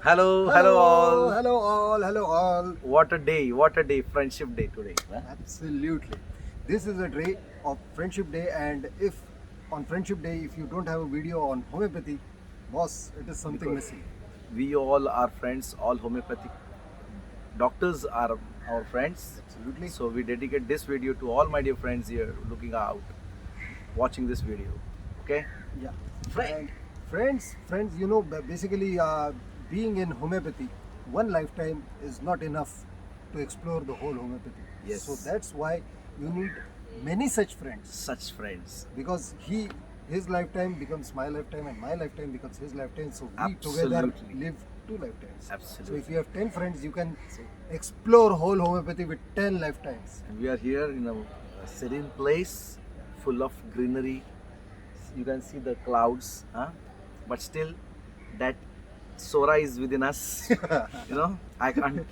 Hello all. Hello all, hello all. What a day, Friendship Day today. Huh? Absolutely. This is a day of Friendship Day, and if on Friendship Day, if you don't have a video on homeopathy, boss, it is something Because missing. we all are friends, all homeopathic doctors are our friends. Absolutely. So we dedicate this video to all my dear friends here looking out, watching this video. Okay? Yeah. Friend. And friends, basically, being in homeopathy, one lifetime is not enough to explore the whole homeopathy. Yes. So that's why you need many such friends. Such friends. Because his lifetime becomes my lifetime and my lifetime becomes his lifetime, so we together Absolutely. live two lifetimes. Absolutely. So if you have 10 friends, you can explore whole homeopathy with 10 lifetimes. And we are here in a serene place full of greenery. You can see the clouds, huh? But still that Sora is within us. I can't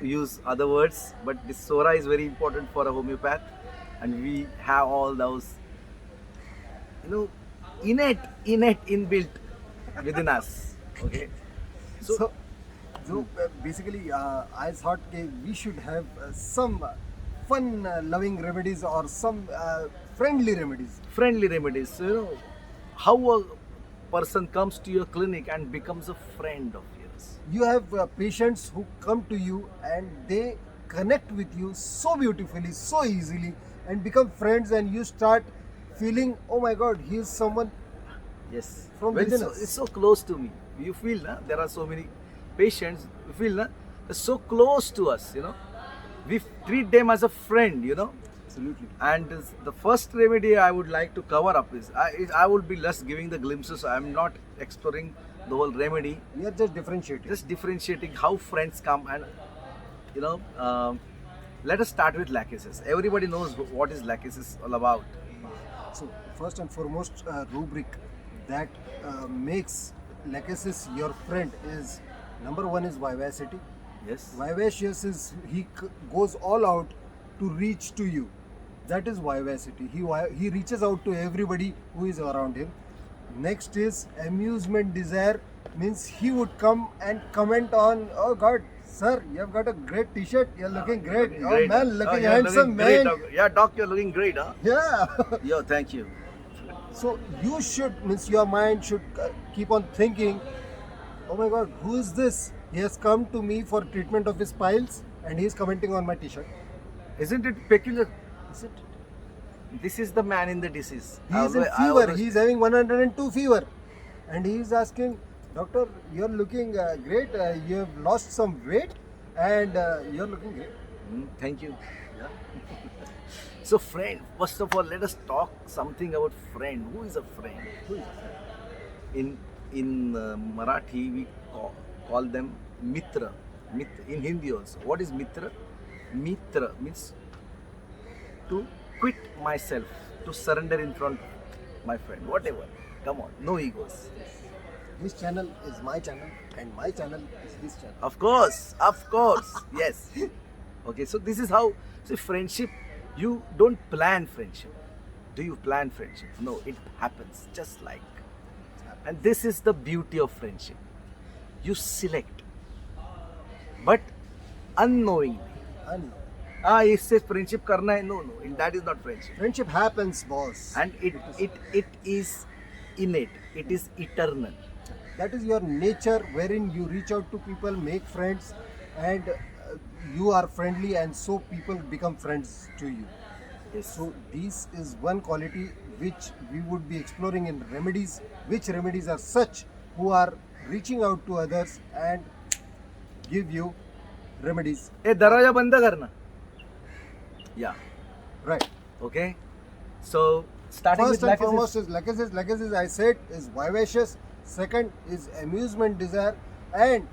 use other words, but this Sora is very important for a homeopath, and we have all those, you know, innate, inbuilt within us. Okay, So, basically, I thought we should have some fun loving remedies or some friendly remedies. friendly remedies. So, how a person comes to your clinic and becomes a friend of yours. You have patients who come to you and they connect with you so beautifully, so easily, and become friends, and you start feeling, oh my god, he is someone Yes. from When within so, us. it's so close to me. You feel there are so many patients. You feel they're so close to us. We treat them as a friend. Absolutely. And the first remedy I would like to cover up is I would be less giving the glimpses. I'm not exploring the whole remedy. We are just differentiating. Just differentiating how friends come and you know. Let us start with lachesis. Everybody knows what is lachesis all about. So, first and foremost, rubric that makes Lachesis your friend is number one is vivacity. Yes. Vivacious is goes all out to reach to you. That is vivacity. He reaches out to everybody who is around him. Next is amusement desire, means he would come and comment on, oh God, sir, you have got a great T-shirt. You're looking great. Looking Oh great, man, huh? looking You're handsome, great, man. doc. Yeah, doc, you're looking great, huh? Yeah. Yo, thank you. So you should, means your mind should keep on thinking, oh my God, who is this? He has come to me for treatment of his piles and he is commenting on my T-shirt. Isn't it peculiar? Is it? This is the man in the disease. He is in fever. He is having 102 fever, and he is asking, doctor, you are looking great. You have lost some weight, and you are looking great. Thank you. So, friend, first of all, let us talk something about friend. Who is a friend? Who is it? In Marathi, we call them mitra. In Hindi also. What is mitra? Mitra means to quit myself, to surrender in front of my friend. Whatever. Come on, no egos. His channel is my channel, and my channel is his channel. Of course, yes. Okay, so this is how, see, friendship, you don't plan friendship. Do you plan friendship? No, it happens just like. And this is the beauty of friendship. You select, but unknowingly. And इससे friendship करना है. No, that is not friendship. friendship happens, boss. And it is innate. It is eternal. That is your nature, wherein you reach out to people, make friends, and you are friendly, and so people become friends to you. Yes. So this is one quality which we would be exploring in remedies. Which remedies are such who are reaching out to others and give you remedies. दरवाजा बंद करना. Yeah. Right. Okay. So starting First with and lachesis. foremost is lachesis. Lachesis, I said, is vivacious. Second is amusement desire, and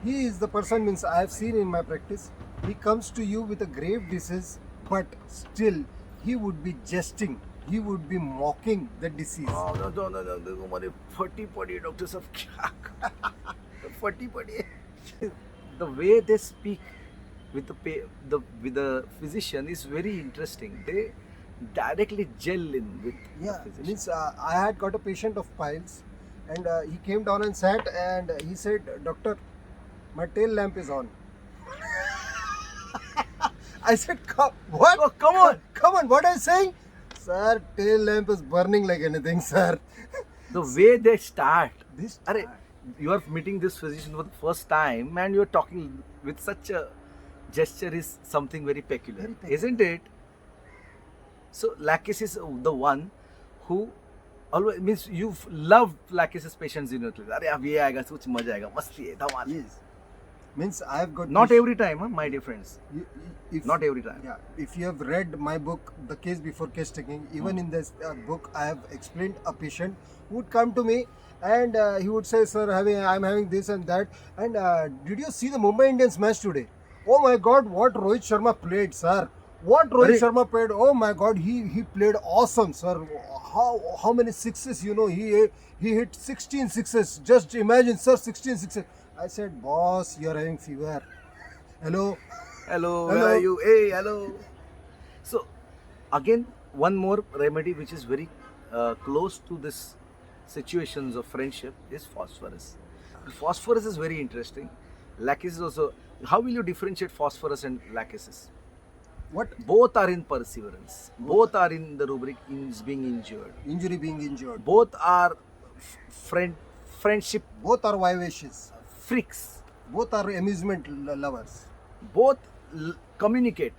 he is the person, means I have seen in my practice. He comes to you with a grave disease, but still he would be jesting. He would be mocking the disease. Oh, no, देखो मेरे फटी पड़ी doctor साहब क्या फटी पड़ी है. The way they speak with with the physician is very interesting. They directly gel in with the Yeah, physician. means I had got a patient of piles, And he came down and sat, and he said, "Doctor, my tail lamp is on." I said, "What? Oh, come on. Come on, what are you saying?" "Sir, tail lamp is burning like anything, sir." The way they start. This Are, you are meeting this physician for the first time and you are talking with such a gesture is something very peculiar, Very peculiar. isn't it? So Lakis is the one who always means you love Lakis's patients in your clinic. अरे अब ये आएगा कुछ मजा आएगा मस्ती है धमाल. Yes. Means I have got Not this- every time, huh, my dear friends. if, Not every time. Yeah, if you have read my book, The Case Before Case Taking, even in this book, I have explained a patient who would come to me and he would say, "Sir, I'm having this and that. And did you see the Mumbai Indians match today? Oh my God, what Rohit Sharma played, sir! What Rohit Arey. Sharma played! Oh my God, he played awesome, sir. How many sixes? You know, he hit 16 sixes. Just imagine, sir, 16 sixes." I said, "Boss, you're having fever. Hello." Hello, Hello. where are you? Hey, hello. So, again, one more remedy which is very close to this situations of friendship is phosphorus. Phosphorus is very interesting. Lachesis is also. How will you differentiate phosphorus and lachesis? What? Both are in perseverance. Both are in the rubric is being injured. Injury being injured. Both are friendship Both are vivacious. freaks. Both are amusement lovers. Both communicate,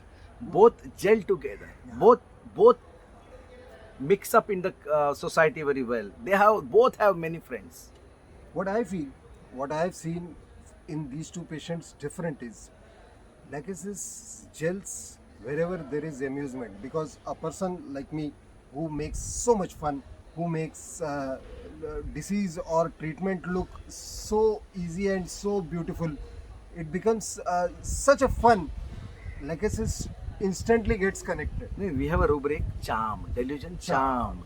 both gel together, both mix up in the society very well. They both have many friends. What I feel, what I have seen in these two patients different is Lachesis gels wherever there is amusement, because a person like me who makes so much fun, who makes disease or treatment look so easy and so beautiful, it becomes such a fun. Lachesis instantly gets connected. We have a rubric charmed, delusion charmed.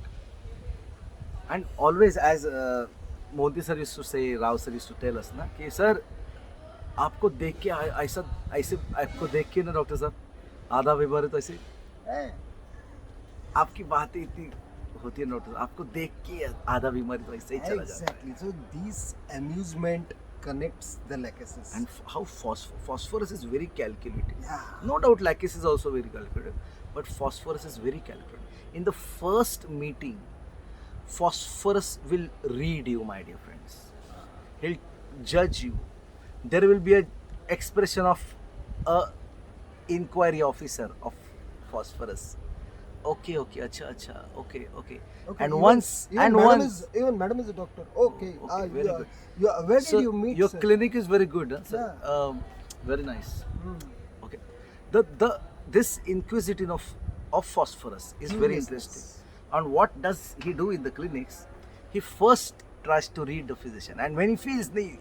And always as Modi sir used to say, Rao sir used to tell us ना कि sir आपको देख के ऐसा ऐसे आपको देख के ना डॉक्टर साहब आधा बीमार है तो ऐसे Eh, आपकी बातें इतनी होती है डॉक्टर आपको देख के आधा बीमारी तो ऐसे ही चला जाता है. Exactly. So this amusement connects the Lachesis. And how phosphorus is very calculated. Yeah. No doubt lachesis is also very calculated, but phosphorus is very calculated. In the first meeting, phosphorus will read you, my dear friends. He'll judge you. There will be a expression of a inquiry officer of phosphorus. Okay, acha, okay. Okay, And even- once, even and madam once. even madam is a doctor. Okay. Okay, very good. Where did So, you meet? your sir? clinic is very good, huh, sir? Yeah. Very nice. Hmm. Okay. This inquisitive of phosphorus is very Curiousness. interesting. And what does he do in the clinics? He first tries to read the physician, and when he feels नहीं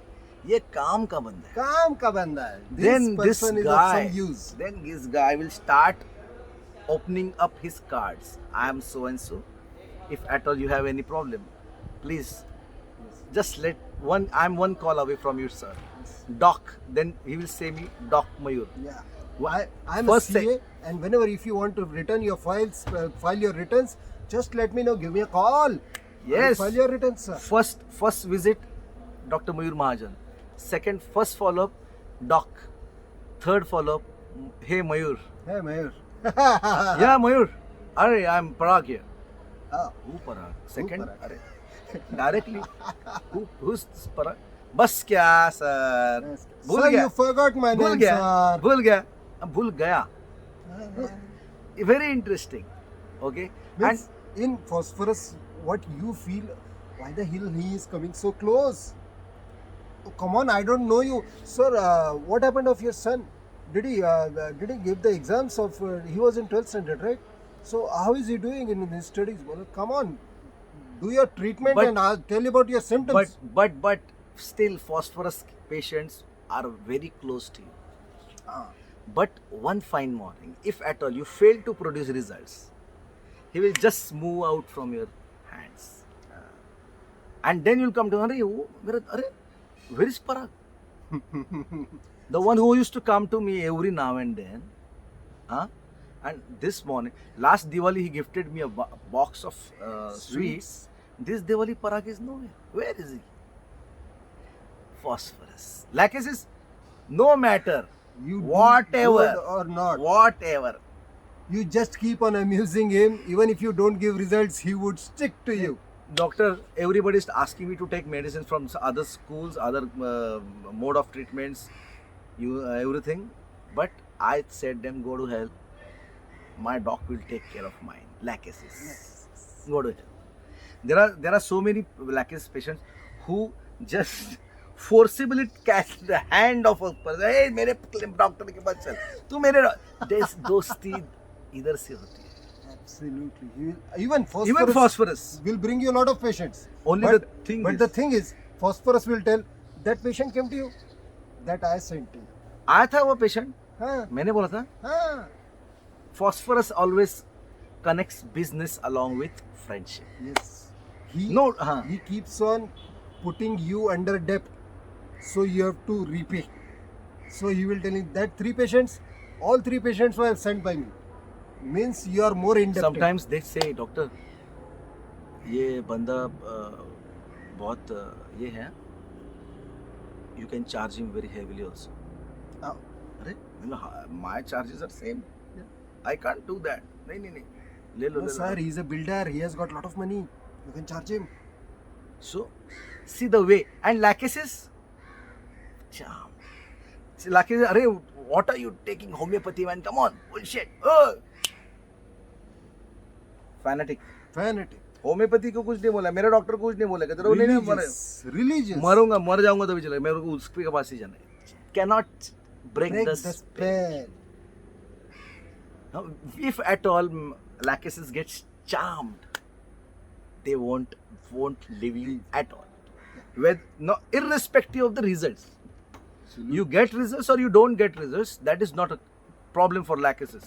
ये काम का बंदा है, काम का बंदा है. This then this person is of guy, some use. then this guy will start opening up his cards. I am so and so. If at all you have any problem, please just let one. I'm one call away from you, sir. Doc. Then he will say me, Doc Mayur. Yeah. Wha- I'm First a CA, and whenever if you want to return your files, file your returns, just let me know. Give me a call. Yes. I'll file your returns, sir. First visit, Dr. Mayur Mahajan. Second, first follow up, Doc. Third follow up, hey Mayur. Hey, Mayur. Yeah, Mayur. Arey, I'm Parag here. Ah, Who Parag? Second, Parag? Arey. Directly. Who's this Parag? बस क्या sir yes. भूल Sir, गया you forgot my भूल name, गया sir. भूल गया अब भूल गया very interesting okay and Means in phosphorus, what you feel, why the hell he is coming so close? Oh, come on, I don't know you, sir. What happened of your son? Did he give the exams of? He was in 12th standard, right? So how is he doing in his studies? Well, come on, do your treatment But- and I'll tell you about your symptoms. but still phosphorus patients are very close to you. Ah, But one fine morning, if at all you fail to produce results, he will just move out from your hands. And then you'll come to, where is Parag? The one who used to come to me every now and then. Huh? And this morning, last Diwali, he gifted me a box of sweets. This Devali Parag is nowhere. Where is he? Phosphorus. Lachesis, no matter. You do Whatever. good or not, Whatever. you just keep on amusing him. Even if you don't give results, he would stick to you. Doctor, everybody is asking me to take medicines from other schools, other mode of treatments, everything. But I said them, go to hell. My doc will take care of mine. Lachesis. Go to hell. There are so many lachesis patients who just forcibly catch the hand of a person. Hey, मेरे doctor के पास चल. तू मेरे दोस्ती इधर से होती है. Absolutely. Even Even phosphorus. will bring you a lot of patients. Only but, the thing but is- the thing is, phosphorus will tell that patient came to you, that I sent him. आया था वो patient. Huh? मैंने बोला था. Huh? Phosphorus always connects business along with friendship. Yes. No, He keeps on putting you under debt, so you have to repay. So he will tell you that all three patients were sent by me. Means you are more indebted. sometimes they say, doctor, ये बंदा बहुत ये है. You can charge him very heavily also. Ah, अरे my charges are same. I can't do that. नहीं. ले लो no, sir, he is a builder. He has got a lot of money. You can charge him. So, see the way. And lachesis, charm. See, lachesis, अरे what are you taking homeopathy, man? Come on, bullshit. Oh. Fanatic. Fanatic. Homeopathy को कुछ नहीं बोला, मेरा doctor कुछ नहीं बोला, कहते रहो नहीं मरे, Religious. मरूंगा, मर जाऊंगा तो भी चलेगा, मेरे को उसके पास ही जाना है. Cannot break Break the the spell. spell. Now, if at all lachesis gets charmed, they won't leave you at all. With no, irrespective of the results, you get results or you don't get results, that is not a problem for lachesis.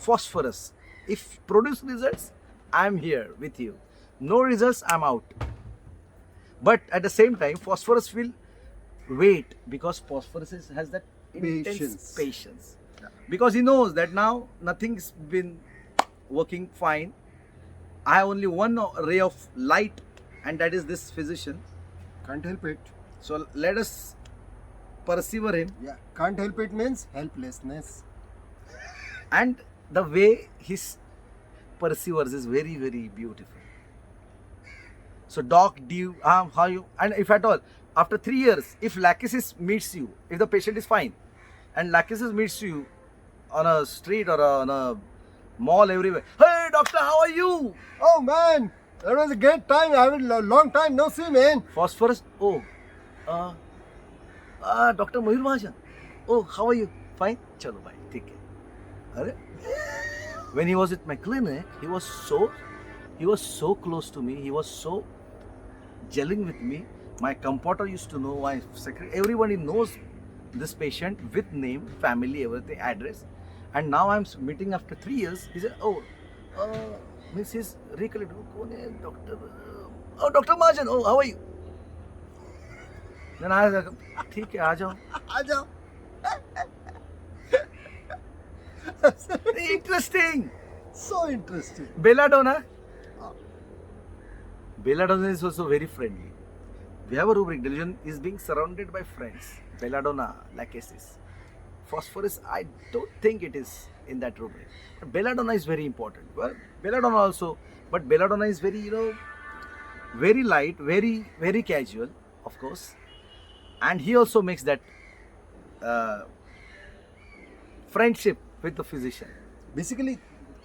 Phosphorus, if produce results, I am here with you. No results, I'm out. But at the same time, phosphorus will wait, because phosphorus has that intense patience. Because he knows that now nothing's been working fine. I have only one ray of light, and that is this physician. Can't help it. So let us persevere him. Yeah. Can't help it means helplessness. And the way he perseveres is very, very beautiful. So doc, do you, how you, and if at all, after 3 years, if lachesis meets you, if the patient is fine, and lachesis meets you on a street or on a mall everywhere, hey doctor, how are you? Oh man, that was a great time. I haven't long time no see, man. Phosphorus, oh, Dr. Mayur Mahajan, oh, how are you? Fine? Chalo bhai, theek hai. Arre? When he was at my clinic, he was so close to me, he was so gelling with me. My comforter used to know, my secretary, everybody knows this patient with name, family, everything, address. And now I'm meeting after 3 years. He said, oh, means he's recollected. Doctor, oh, Dr. Mahajan, oh, how are you? Then I was like, ठीक है, आ जाओ. Aja. Interesting. So interesting. Belladonna. Belladonna is also very friendly. We have a rubric, delusion is being surrounded by friends. Belladonna, lachesis. Phosphorus, I don't think it is in that rubric. But belladonna is very important. Well, belladonna also, but belladonna is very, very light, very, very casual, of course. And he also makes that friendship with the physician. Basically,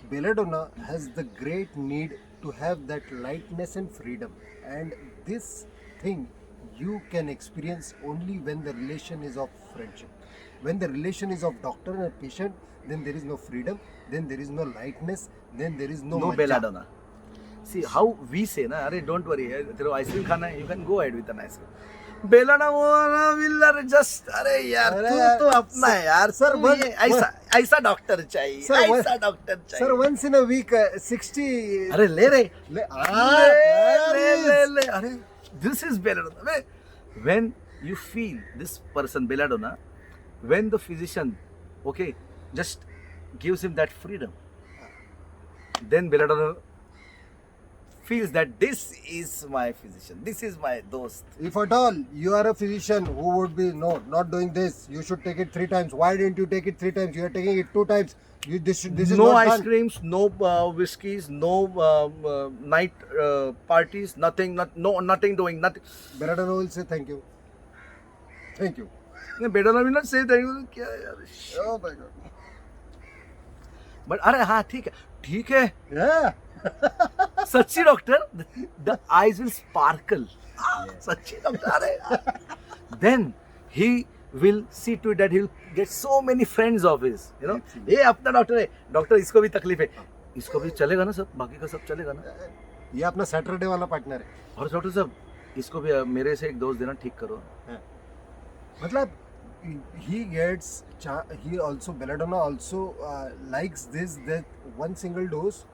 belladonna has the great need to have that lightness and freedom. And this thing you can experience only when the relation is of friendship. When the relation is of doctor and patient, then there is no freedom, then there is no lightness, then there is no No majja. belladonna. See how we say, na, Arey, don't worry, तेरे ice cream खाना है, you can go ahead with an ice cream. Belladonna will just, अरे यार, तू तो अपना है यार, Sir, तू one- ये ऐसा डॉक्टर चाहिए, Sir, ऐसा डॉक्टर चाहिए. Sir, once in a week, 60. अरे ले रे, Le- ले, अरे, this is belladonna. अरे, when you feel this person belladonna, when the physician, okay, just gives him that freedom, then belladonna feels that this is my physician, this is my dost. If at all you are a physician who would be no, not doing this, you should take it 3 times. Why didn't you take it 3 times? You are taking it 2 times. This is No not ice done. creams, no whiskeys, no night parties, nothing, nothing doing, nothing. Belladonna will say thank you. Thank you. Better not not say that. क्या यार? Oh my god. But अरे हाँ ठीक है Yeah. सच्ची doctor, the eyes will sparkle. सच्ची doctor, अरे then he will see to it that he'll get so many friends of his, you know. ये अपना डॉक्टर है, डॉक्टर इसको भी तकलीफ है, इसको भी चलेगा ना सब, बाकी का सब चलेगा ना. ये अपना सैटरडे वाला पार्टनर है. और डॉक्टर साहब इसको भी मेरे से एक डोज देना, ठीक करो. मतलब he gets he also Belladonna also likes this that one single dose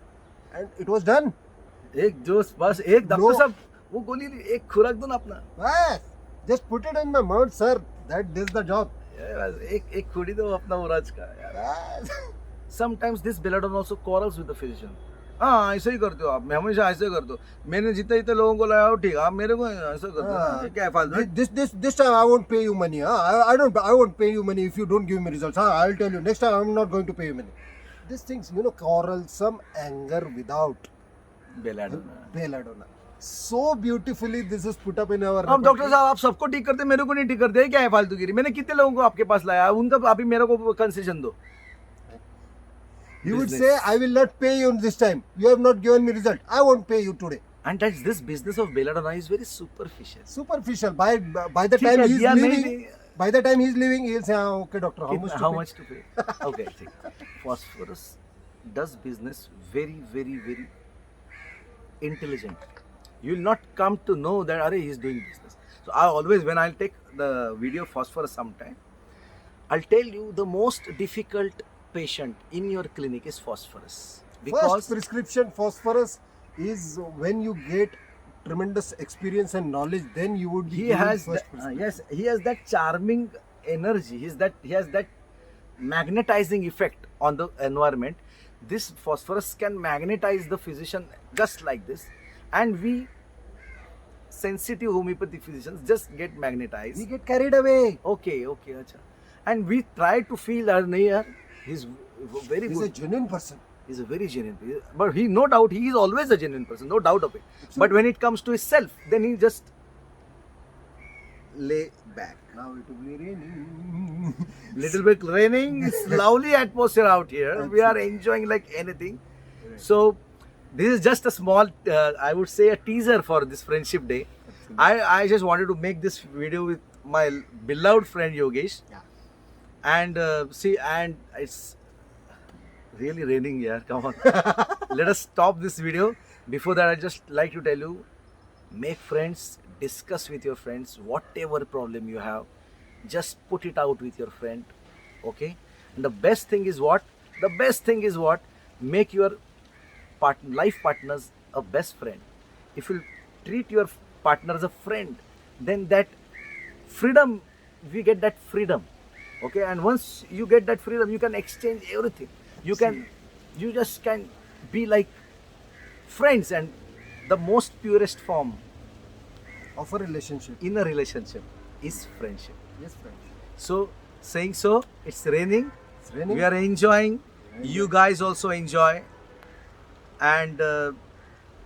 and it was done. एक डोज बस, एक डॉक्टर No. साहब वो गोली एक खुराक दो ना अपना. Bas, just put it in my mouth, sir. That does the job. यार, एक खुड़ी दो अपना उराज का यार. Bas. Sometimes this belladonna also quarrels with the physician. हाँ ऐसे ही करते हो आप, मैं हमेशा ऐसे करते हो, मैंने जितने जितने लोगों को लाया हो ठीक, आप मेरे को ऐसा करते हो ना, ये क्या है फालतू. This time I won't pay you money. I won't pay you money if you don't give me results. I'll tell you next time I'm not going to pay you money. These things, quarrelsome anger without belladonna. Belladonna. So beautifully this is put up in our. अब doctor साहब आप सबको ठीक करते, मेरे को नहीं ठीक करते, ये क्या है फालतूगिरी. मैंने कितने लोगों को आपके पास लाया, उनका आप ही मेरे को कंसेशन दो. You would Business. say, I will not pay you this time. You have not given me result. I won't pay you today. And that's this business of belladonna is very superficial. Superficial. By the ठीक time है, he's दिया नहीं leaving, they- by the time he's leaving, he'll say, okay, doctor, how much? How much to pay? Okay, ठीक. Phosphorus does business very, very, very intelligent. You will not come to know that Are he's doing business. So I always, when I'll take the video of phosphorus sometime, I'll tell you the most difficult patient in your clinic is phosphorus. First Because prescription phosphorus is when you get tremendous experience and knowledge, then you would be he given has first that, prescription. yes, he has that charming energy. He has that magnetizing effect on the environment. This phosphorus can magnetize the physician just like this, and we sensitive homeopathy physicians just get magnetized. We get carried away. Okay, acha. And we try to feel that nahi yaar, he's very He's a good. genuine person. He's a very genuine person. But he, no doubt, he is always a genuine person, no doubt of it. But when it comes to his self, then he just lay back. Now it will be raining. Little bit raining, it's lovely atmosphere out here. We are enjoying like anything. So this is just a small, I would say, a teaser for this Friendship Day. I just wanted to make this video with my beloved friend Yogesh. Yeah. And and it's really raining here. Come on. Let us stop this video. Before that, I just like to tell you, make friends, discuss with your friends, whatever problem you have, just put it out with your friend. Okay? And the best thing is what? Make your life partners a best friend. If you treat your partner as a friend, then that freedom, we get that freedom. Okay, and once you get that freedom, you can exchange everything. You just can be like friends, and the most purest form Of a relationship. in a relationship is friendship. Yes, friend. So, saying so, it's raining. It's raining. We are enjoying. You guys also enjoy. And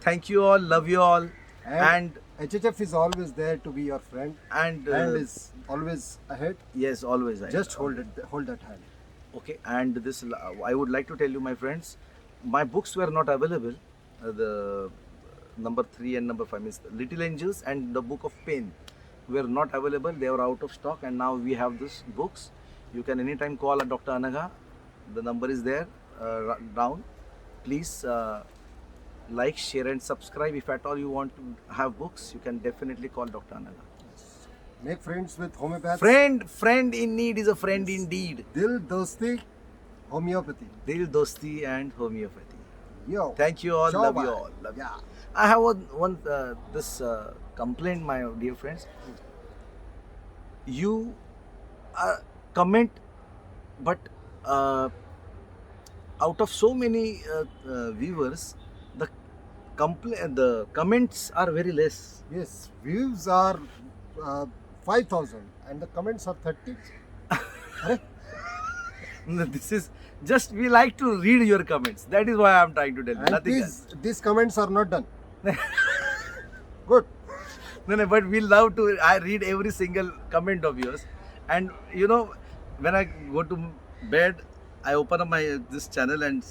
thank you all, love you all. And HHF is always there to be your friend and is always ahead. yes, always. Just hold that hand. Okay, and this I would like to tell you, my friends, my books were not available. The number 3 and number 5 means Little Angels and the Book of Pain were not available. They were out of stock, and now we have these books. You can anytime call Dr. Anaga. The number is there down. Please like, share, and subscribe. If at all you want to have books, you can definitely call Dr. Anaga. Make friends with homeopaths. Friend in need is a friend indeed. Dil Dosti Homeopathy. Dil Dosti and homeopathy. Yo. Thank you all. Ciao, Love bye. you all. Love you. Yeah. I have one this complaint, my dear friends. You comment, but out of so many viewers, the the comments are very less. Yes, views are 5,000 and the comments are 30. Arre, This is just, we like to read your comments. That is why I'm trying to tell you. and Nothing else. these comments are not done. Good. No, but we love to. I read every single comment of yours, and you know, when I go to bed, I open up my this channel and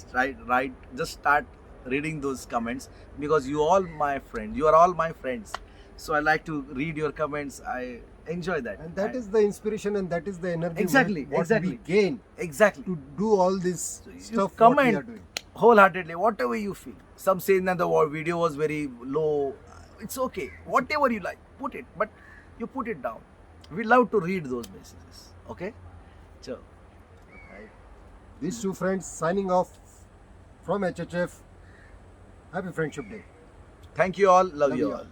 just start reading those comments, because you all my friends. You are all my friends, so I like to read your comments. I enjoy that, And that is the inspiration and that is the energy Exactly, what exactly. we gain exactly to do all this you stuff what we comment are doing. wholeheartedly, whatever you feel. Some say that the video was very low. It's okay. Whatever you like, put it. But you put it down. We love to read those messages. Okay? So, These two friends signing off from HHF. Happy Friendship Day. thank you all. Love you all.